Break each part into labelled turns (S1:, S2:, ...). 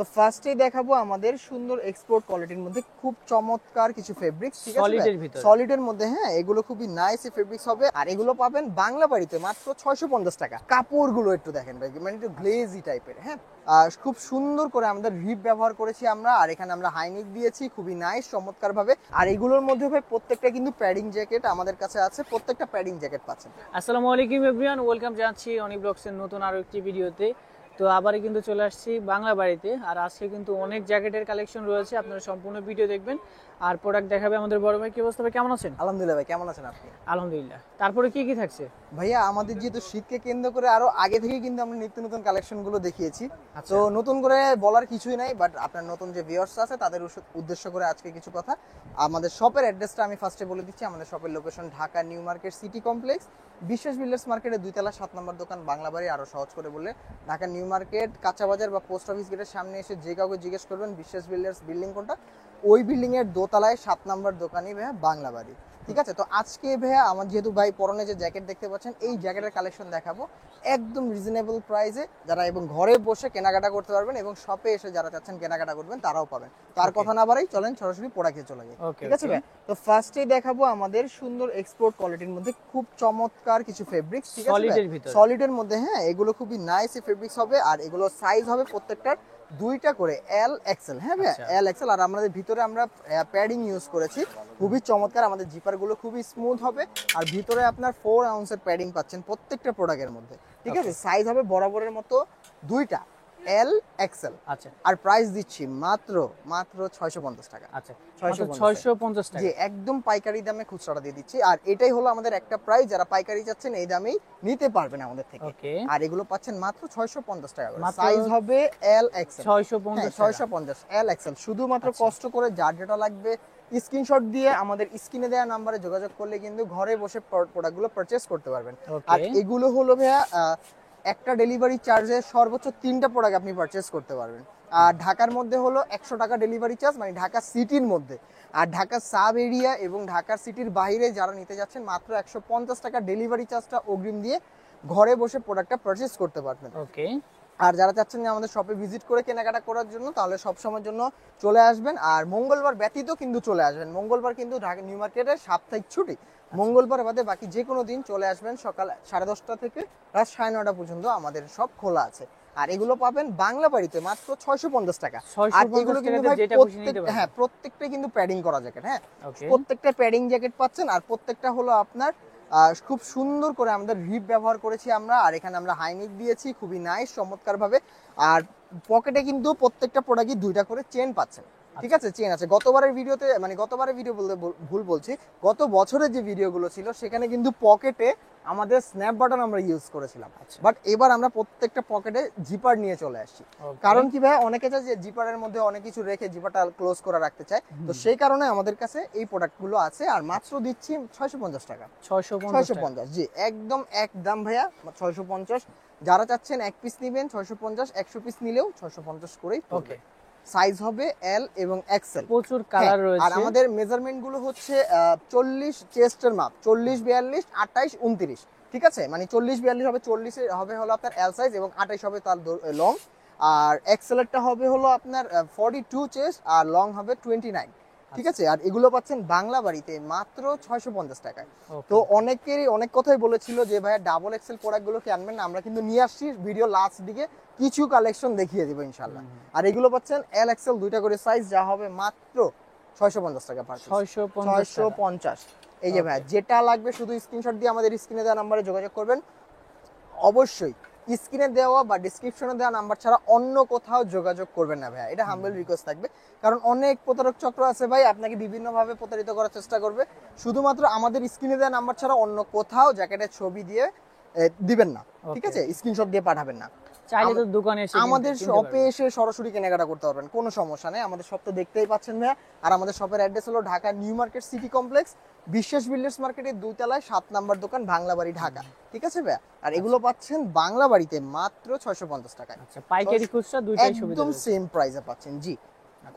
S1: তো ফার্স্টেই দেখাবো আমাদের সুন্দর এক্সপোর্ট কোয়ালিটির মধ্যে খুব চমৎকার কিছু ফেব্রিক্স, ঠিক আছে
S2: সলিডের ভিতরে।
S1: সলিডের মধ্যে, হ্যাঁ এগুলো খুবই নাইস ফেব্রিক্স হবে। আর এগুলো পাবেন বাংলা বাড়িতে মাত্র 650 টাকা। কাপড়গুলো একটু দেখেন ভাই, মানে একটু গ্লেজি টাইপের, হ্যাঁ আর খুব সুন্দর করে আমাদের রিপ ব্যবহার করেছি আমরা। আর এখানে আমরা হাইনিক দিয়েছি খুবই নাইস চমৎকার ভাবে। আর এগুলোর মধ্যে ভাই প্রত্যেকটা কিন্তু প্যাডিং জ্যাকেট আমাদের কাছে আছে, প্রত্যেকটা প্যাডিং জ্যাকেট পাচ্ছেন।
S2: আসসালামু আলাইকুম এভরিওয়ান, ওয়েলকাম জানাচ্ছি অনিক ব্লগসের নতুন আরো একটি ভিডিওতে। তো আবারও কিন্তু চলে আসছি বাংলা বাড়িতে। আর আজকে কিন্তু অনেক জ্যাকেটের কালেকশন রয়েছে, আপনারা সম্পূর্ণ ভিডিও দেখবেন আর প্রোডাক্ট দেখাবে আমাদের বড় ভাই। কি অবস্থা ভাই, কেমন আছেন?
S1: আলহামদুলিল্লাহ ভাই, কেমন আছেন আপনি?
S2: আলহামদুলিল্লাহ। তারপরে কি কি থাকছে
S1: ভাইয়া? আমাদের যেহেতু শীতকে কেন্দ্র করে আরো আগে থেকে কিন্তু আমরা নিত্য নতুন কালেকশন গুলো দেখিয়েছি, তো নতুন করে বলার কিছুই নাই। বাট আপনার নতুন যে ভিউয়ার্স আছে তাদের উদ্দেশ্য করে আজকে কিছু কথা। আমাদের শপের অ্যাড্রেসটা আমি ফার্স্টে বলে দিচ্ছি। আমাদের শপের location Dhaka new market city complex, বিশ্বাস বিল্ডার্স মার্কেটের 2 তলা 7 নম্বর দোকান বাংলা বাড়ি। আরো সহজ করে বললে ঢাকা নিউ মার্কেট কাঁচা বাজার বা পোস্ট অফিস গেটের সামনে এসে যে কাউকে জিজ্ঞেস করবেন বিশ্বাস বিল্ডার্স বিল্ডিং কোনটা, ওই বিল্ডিং এর দোতলায় 7 নম্বর দোকানই ভাইয়া বাংলা বাড়ি, ঠিক আছে? তো আজকে ভাইয়া আমার যেহেতু ভাই পরনে যে জ্যাকেট দেখতে পাচ্ছেন, এই জ্যাকেটের কালেকশন দেখাবো একদম রিজনেবল প্রাইসে, যারা এবং ঘরে বসে কেনাকাটা করতে পারবেন এবং শপে এসে যারা চাচ্ছেন কেনাকাটা করবেন তারাও পাবেন। তার কথা না বাড়াই চলেন সরাসরি প্রোডাক্টে চলে যাই, ঠিক আছে ভাই? তো ফার্স্টেই দেখাবো আমাদের সুন্দর এক্সপোর্ট কোয়ালিটির মধ্যে খুব চমৎকার কিছু ফেব্রিক্স, ঠিক আছে
S2: সলিডের ভিতরে?
S1: সলিডের মধ্যে, হ্যাঁ এগুলো খুবই নাইস ফেব্রিক্স হবে। আর এগুলো সাইজ হবে প্রত্যেকটার 2টা করে এল এক্সেল, হ্যাঁ ভাই এল এক্সেল। আর আমাদের ভিতরে আমরা প্যাডিং ইউজ করেছি খুবই চমৎকার। আমাদের জিপার গুলো খুবই স্মুথ হবে। আর ভিতরে আপনার 4 আউন্সের প্যাডিং পাচ্ছেন প্রত্যেকটা প্রোডাক্টের মধ্যে, ঠিক আছে? সাইজ হবে বরাবরের মতো 2টা এল এক্সেল।
S2: আচ্ছা,
S1: আর প্রাইস দিচ্ছি মাত্র 650 টাকা।
S2: আচ্ছা 650 টাকা,
S1: জি একদম পাইকারি দামে খুচরাটা দিয়ে দিচ্ছি। আর এটাই হলো আমাদের একটা প্রাইস, যারা পাইকারি চাচ্ছেন এই দামেই নিতে পারবেন আমাদের থেকে। আর এগুলো পাচ্ছেন মাত্র 650 টাকা করে। সাইজ হবে এল এক্সেল, 650 এল এক্সেল। শুধুমাত্র কষ্ট করে যার যেটা লাগবে স্ক্রিনশট দিয়ে আমাদের স্ক্রিনে দেওয়া নাম্বারে যোগাযোগ করলে কিন্তু ঘরে বসে প্রোডাক্টগুলো পারচেজ করতে পারবেন। আর এগুলো হলো ভাইয়া একটা ডেলিভারি চার্জে সর্বোচ্চ 3টা প্রোডাক্ট আপনি পারচেজ করতে পারবেন। আর ঢাকার মধ্যে হলো 100 টাকা ডেলিভারি চার্জ, মানে ঢাকা সিটির মধ্যে। আর ঢাকা সাব এরিয়া এবং ঢাকার সিটির বাইরে যারা নিতে যাচ্ছেন মাত্র 150 টাকা ডেলিভারি চার্জটা অগ্রিম দিয়ে ঘরে বসে প্রোডাক্টটা পারচেজ করতে পারবেন।
S2: ওকে।
S1: আর যারা চাচ্ছেন যে আমাদের শপে ভিজিট করে কেনাকাটা করার জন্য, তাহলে সব সময়ের জন্য চলে আসবেন। আর মঙ্গলবার ব্যতীত কিন্তু চলে আসবেন, মঙ্গলবার কিন্তু ঢাকা নিউ মার্কেটের সাপ্তাহিক ছুটি। মঙ্গলবার বাদে বাকি যে কোনো দিন চলে আসবেন সকাল 10:30 থেকে রাত 9:30 পর্যন্ত আমাদের সব খোলা আছে। আর এগুলো পাবেন বাংলা বাড়িতে মাত্র 650 টাকা। আর এগুলো কিন্তু ভাই প্রত্যেকটা কিন্তু প্যাডিং করা জ্যাকেট, হ্যাঁ প্রত্যেকটা প্যাডিং জ্যাকেট পাচ্ছেন। আর প্রত্যেকটা হলো আপনার খুব সুন্দর করে আমাদের রিপ ব্যবহার করেছি আমরা। আর এখানে আমরা হাইনিক দিয়েছি খুবই নাইস চমৎকার ভাবে। আর পকেটে কিন্তু প্রত্যেকটা প্রোডাক্টই 2টা করে চেন পাচ্ছেন, ঠিক আছে? চেন আছে। গতবারের ভিডিওতে, মানে গতবারের ভিডিও বলতে ভুল বলছি, গত বছরের যে ভিডিওগুলো ছিল সেখানে কিন্তু পকেটে আমাদের স্ন্যাপ বাটন আমরা ইউজ করেছিলাম। বাট এবার আমরা প্রত্যেকটা পকেটে জিপার নিয়ে চলে আসছি। কারণ কি ভাই, অনেকে চায় যে জিপারের মধ্যে অনেক কিছু রেখে জিপারটা ক্লোজ করে রাখতে চায়, তো সেই কারণে আমাদের কাছে এই প্রোডাক্টগুলো আছে। আর মাত্র দিচ্ছি 650 টাকা। 650, জি একদম একদম ভাইয়া 650। যারা চাচ্ছেন এক পিস নেবেন 650, 100 পিস নিলেও 650 করেই পড়বে। সাইজ হবে এল এবং এক্সেল,
S2: প্রচুর কালার রয়েছে।
S1: আর আমাদের মেজারমেন্ট গুলো হচ্ছে 40 চেস্টের মাপ, 40, 42, 28, 29, ঠিক আছে? মানে 40, 42 হবে, 40 হবে হলো আপনার এল সাইজ এবং 28 হবে তার লং। আর এক্সেলেরটা হবে হলো আপনার 42 চেস্ট আর লং হবে 29, ঠিক আছে? আর এগুলো পাচ্ছেন বাংলা বাড়িতে মাত্র 650 টাকায়। তো অনেকেরই অনেক কথাই বলেছিল যে ভাইয়া ডাবল এক্সেল প্রোডাক্ট গুলো কি আনবেন না, আমরা কিন্তু নিয়ে আসছি। ভিডিও লাস্ট দিকে কিছু কালেকশন দেখিয়ে দিব ইনশাআল্লাহ। আর এগুলো পাচ্ছেন এল এক্সেল 2টা করে সাইজ, যা হবে মাত্র 650 টাকা পার পিস। 650। এই যে ভাইয়া যেটা লাগবে শুধু স্ক্রিনশট দিয়ে আমাদের স্ক্রিনে দেওয়া নম্বরে যোগাযোগ করবেন। অবশ্যই স্ক্রিনে দেওয়া বা ডেসক্রিপশনে দেওয়া নাম্বার ছাড়া অন্য কোথাও যোগাযোগ করবেন না ভাইয়া, এটা হাম্বল রিকোয়েস্ট থাকবে। কারণ অনেক প্রতারক চক্র আছে ভাই, আপনাকে বিভিন্নভাবে প্রতারিত করার চেষ্টা করবে। শুধুমাত্র আমাদের স্ক্রিনে দেওয়া নাম্বার ছাড়া অন্য কোথাও জ্যাকেটের ছবি দিয়ে দিবেন না, ঠিক আছে? স্ক্রিনশট দিয়ে পাঠাবেন না।
S2: চাইলে তো দোকানে এসে
S1: আমাদের শপে এসে সরাসরি কেনাকাটা করতে পারবেন, কোনো সমস্যা নেই। আমাদের শপ তো দেখতেই পাচ্ছেন ভাইয়া। আর আমাদের শপের অ্যাড্রেস হলো Dhaka new market city complex, বিশ্বাস বিল্ডার্স মার্কেটের 2 তলায় 7 নম্বর দোকান বাংলা বাড়ি ঢাকা, ঠিক আছে ভাইয়া? আর এগুলো পাচ্ছেন বাংলা বাড়িতে মাত্র 650 টাকায়।
S2: আচ্ছা, পাইকারি খুচরা দুইটাই সুবিধা,
S1: একদম সেম প্রাইসে পাচ্ছেন, জি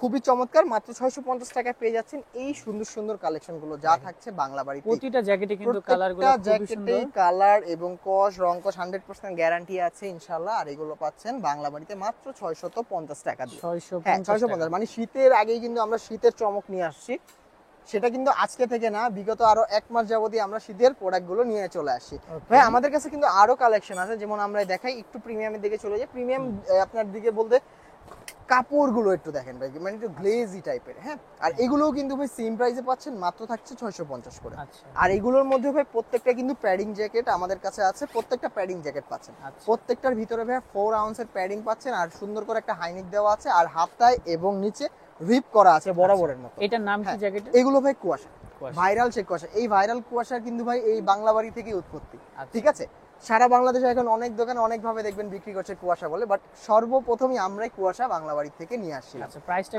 S1: খুবই চমৎকার, মাত্র 650 টাকায় পেয়ে যাচ্ছেন এই সুন্দর সুন্দর কালেকশন গুলো যা থাকছে বাংলা বাড়িতে।
S2: প্রতিটা জ্যাকেটে কিন্তু কালারগুলো খুবই সুন্দর,
S1: কালার এবং কস রং কস 100% গ্যারান্টি আছে ইনশাআল্লাহ। আর এগুলো পাচ্ছেন বাংলা বাড়িতে মাত্র 650 টাকা দিয়ে। 650 মানে শীতের আগেই কিন্তু আমরা শীতের চমক নিয়ে আসছি, সেটা কিন্তু আজকে থেকে না, বিগত আরো 1 মাস যাবতই আমরা শীতের প্রোডাক্ট গুলো নিয়ে চলে আসছি। ভাই আমাদের কাছে কিন্তু আরো কালেকশন আছে, যেমন আমরা দেখাই একটু প্রিমিয়ামের দিকে চলে যাই। প্রিমিয়াম আপনার দিকে বলতে কাপড়গুলো একটু দেখেন ভাই, মানে একটু গ্লেজি টাইপের। হ্যাঁ, আর এগুলোও কিন্তু ভাই সেম প্রাইসে পাচ্ছেন, মাত্র থাকছে 650 করে। আর এগুলোর মধ্যে ভাই প্রত্যেকটা কিন্তু প্যাডিং জ্যাকেট আমাদের কাছে আছে, প্রত্যেকটা প্যাডিং জ্যাকেট পাচ্ছেন। প্রত্যেকটার ভিতরে ভাই 4 আউন্সের প্যাডিং পাচ্ছেন, আর সুন্দর করে একটা হাইনেক দেওয়া আছে, আর হাতায় এবং নিচে রিপ করা আছে বরাবরের মতো।
S2: এটার নাম কি জ্যাকেট?
S1: এগুলো ভাই কুয়াশা, ভাইরাল সে কুয়াশা। এই ভাইরাল কুয়াশার কিন্তু ভাই এই বাংলা বাড়ি থেকে উৎপত্তি। ঠিক আছে, সারা বাংলাদেশে এখন অনেক দোকানে অনেক ভাবে দেখবেন বিক্রি করছে কুয়াশা বলে, বাট সর্বপ্রথমই আমরাই কুয়াশা বাংলা বাড়ি থেকে নিয়ে আসছিলাম।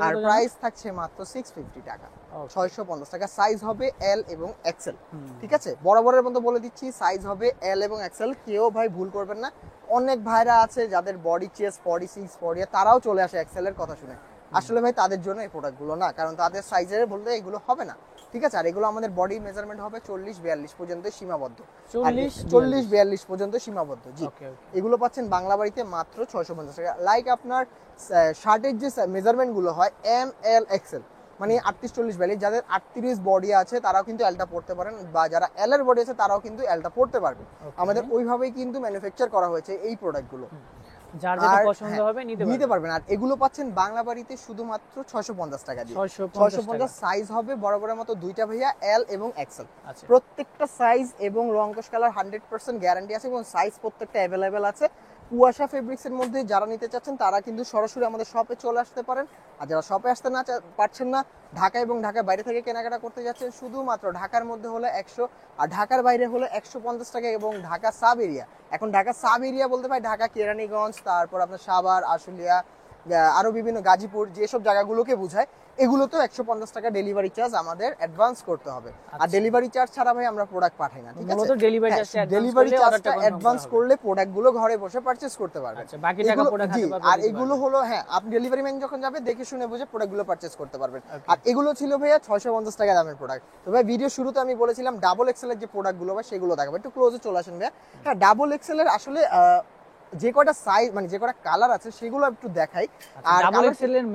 S1: আর প্রাইস থাকছে মাত্র 650 টাকা, 650 টাকা। সাইজ হবে এল এবং এক্সেল। ঠিক আছে, বরাবরের মতো বলে দিচ্ছি, সাইজ হবে এল এবং এক্সেল। কেউ ভাই ভুল করবেন না, অনেক ভাইরা আছে যাদের বডি চেস্ট 46 48, তারাও চলে আসে এক্সেল এর কথা শুনে। আসলে ভাই তাদের জন্য এই প্রোডাক্টগুলো না, কারণ তাদের সাইজের বলতে এগুলো হবে না। ঠিক আছে, আর এগুলো আমাদের বডি মেজারমেন্ট হবে 40-42 পর্যন্ত সীমাবদ্ধ, 40-42 পর্যন্ত সীমাবদ্ধ। জি, এগুলো পাচ্ছেন বাংলা বাড়িতে মাত্র 650 টাকা। লাইক আপনার শার্টের যে মেজারমেন্ট গুলো হয় এম এল এক্সেল, মানে 38-40-42, যাদের 38 বডি আছে তারাও কিন্তু এলটা পড়তে পারেন, বা যারা এল এর বডি আছে তারাও কিন্তু এলটা পড়তে পারবে। আমাদের ওইভাবেই কিন্তু ম্যানুফ্যাকচার করা হয়েছে এই প্রোডাক্টগুলো,
S2: যার যেটা পছন্দ হবে
S1: নিতে পারবেন। আর এগুলো পাচ্ছেন বাংলা বাড়িতে শুধুমাত্র 650 টাকা দিয়ে। 650। সাইজ হবে বরাবরের মতো দুইটা ভাইয়া, এল এবং এক্সেল। প্রত্যেকটা সাইজ এবং রং কস কালার 100% গ্যারান্টি আছে, এবং সাইজ প্রত্যেকটা অ্যাভেলেবেল আছে। কুয়াশা ফেব্রিক্স এর মধ্যে যারা নিতে চাচ্ছেন তারা কিন্তু সরাসরি আমাদের শপে চলে আসতে পারেন। আর যারা শপে আসতে না পারছেন না, ঢাকা এবং ঢাকার বাইরে থেকে কেনাকাটা করতে যাচ্ছেন, শুধুমাত্র ঢাকার মধ্যে হলে 100, আর ঢাকার বাইরে হলে 150 টাকা। এবং ঢাকা সাব এরিয়া, এখন ঢাকা সাব এরিয়া বলতে ভাই ঢাকা কেরানীগঞ্জ, তারপর আপনার সাভার, আশুলিয়া, আরো বিভিন্ন গাজীপুর, যেসব জায়গাগুলোকে বোঝায়, এগুলোতেও 150 টাকা ডেলিভারি চার্জ আমাদের অ্যাডভান্স করতে হবে। আর ডেলিভারি চার্জ ছাড়া ভাই আমরা প্রোডাক্ট পাঠাই না। ঠিক আছে, ডেলিভারি চার্জটা অ্যাডভান্স করলে প্রোডাক্টগুলো ঘরে বসে পারচেজ করতে পারবেন। বাকি টাকা প্রোডাক্ট হাতে পাবেন। আর এগুলো হলো, হ্যাঁ, আপনি ডেলিভারি ম্যান যখন যাবে দেখে শুনে বুঝে প্রোডাক্টগুলো পারচেজ করতে পারবেন। আর এগুলো ছিল ভাইয়া 650 টাকা দামের প্রোডাক্ট। তো ভাই ভিডিও শুরুতে আমি বলেছিলাম ডাবল এক্সেল এর যে প্রোডাক্টগুলো ভাই সেগুলো দেখাবো। একটু ক্লোজে চলে আসেন ভাইয়া। হ্যাঁ, ডাবল এক্সেল এর আসলে যে কয়টা সাইজ, মানে যে কয়টা কালার আছে সেগুলো একটু দেখাই। আর
S2: ডাবল এক্সেল এর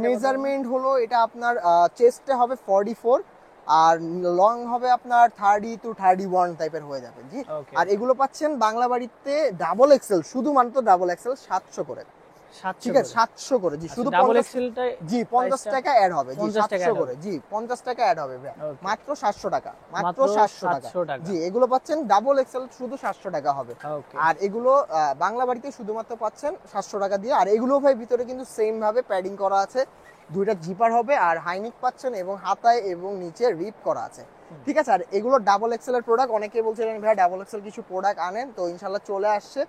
S1: মেজারমেন্ট হলো, এটা আপনার চেস্টে হবে 44, আর লং হবে আপনার 30 to 31 টাইপের হয়ে যাবে। জি, আর এগুলো পাচ্ছেন বাংলা বাড়িতে ডাবল এক্সেল, শুধুমাত্র ডাবল এক্সেল 700 করে। ঠিক আছে, 700 করে। জি, শুধু ডাবল এক্সেলটা, জি 50 টাকা অ্যাড হবে। জি, 700 করে। জি, 50 টাকা অ্যাড হবে ভাই, মাত্র 700 টাকা, মাত্র 700 টাকা। জি, এগুলো পাচ্ছেন ডাবল এক্সেল শুধু 700 টাকা হবে। আর এগুলো বাংলা বাড়িতে শুধুমাত্র পাচ্ছেন 700 টাকা দিয়ে। আর এগুলো ভাই ভিতরে কিন্তু সেম ভাবে প্যাডিং করা আছে, দুইটা জিপার হবে, আর হাইনিক পাচ্ছেন, এবং হাতায় এবং নিচে রিপ করা আছে। ঠিক আছে, আর এগুলো ডাবল এক্সেল এর প্রোডাক্ট। অনেকে বলছিলেন ভাই ডাবল এক্সেল কিছু প্রোডাক্ট আনেন, তো ইনশাআল্লাহ চলে আসছে।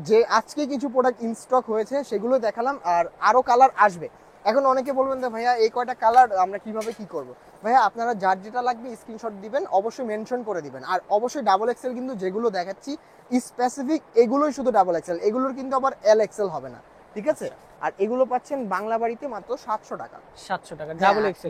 S1: যে আজকে কিছু প্রোডাক্ট ইন স্টক হয়েছে সেগুলো দেখালাম, আর আরো কালার আসবে। এখন অনেকে বলবেন যে ভাইয়া এই কয়টা কালার আমরা কিভাবে কি করব। ভাইয়া আপনারা যার যেটা লাগবে স্ক্রিনশট দিবেন, অবশ্যই মেনশন করে দিবেন। আর অবশ্যই ডাবল এক্সেল কিন্তু যেগুলো দেখাচ্ছি স্পেসিফিক এগুলোই শুধু ডাবল এক্সেল, এগুলোর কিন্তু আবার এল এক্সেল হবে না। ঠিক আছে, আর এগুলো পাচ্ছেন বাংলা বাড়িতে মাত্র 700 টাকা। 700 টাকা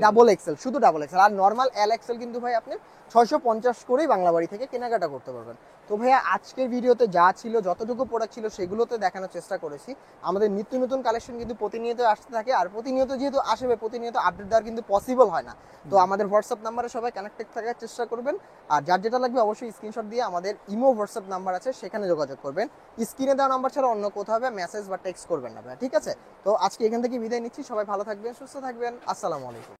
S1: ডাবল এক্সেল, শুধু ডাবল এক্সেল। আর নরমাল এল এক্সেল কিন্তু ভাই আপনি 650 করেই বাংলা বাড়ি থেকে কেনাকাটা করতে পারবেন। তো ভাইয়া আজকের ভিডিওতে যা ছিল, যতটুকু প্রোডাক্ট ছিল সেগুলোতে দেখানোর চেষ্টা করেছি। আমাদের নিত্য নতুন কালেকশন কিন্তু প্রতিনিয়ত আসতে থাকে, আর প্রতিনিয়ত যেহেতু আসবে, প্রতিনিয়ত আপডেট দেওয়ার কিন্তু পসিবল হয় না। তো আমাদের হোয়াটসঅ্যাপ নাম্বারে সবাই কানেক্টেড থাকার চেষ্টা করবেন। আর যার যেটা লাগবে অবশ্যই স্ক্রিনশট দিয়ে আমাদের ইমো হোয়াটসঅ্যাপ নাম্বার আছে, সেখানে যোগাযোগ করবেন। স্ক্রিনে দেওয়া নাম্বার ছাড়া অন্য কোথাও মেসেজ বা টেক্সট করবেন না ভাই। ঠিক আছে, তো আজকে এখান থেকে বিদায় নিচ্ছি। সবাই ভালো থাকবেন, সুস্থ থাকবেন। আসসালামু আলাইকুম।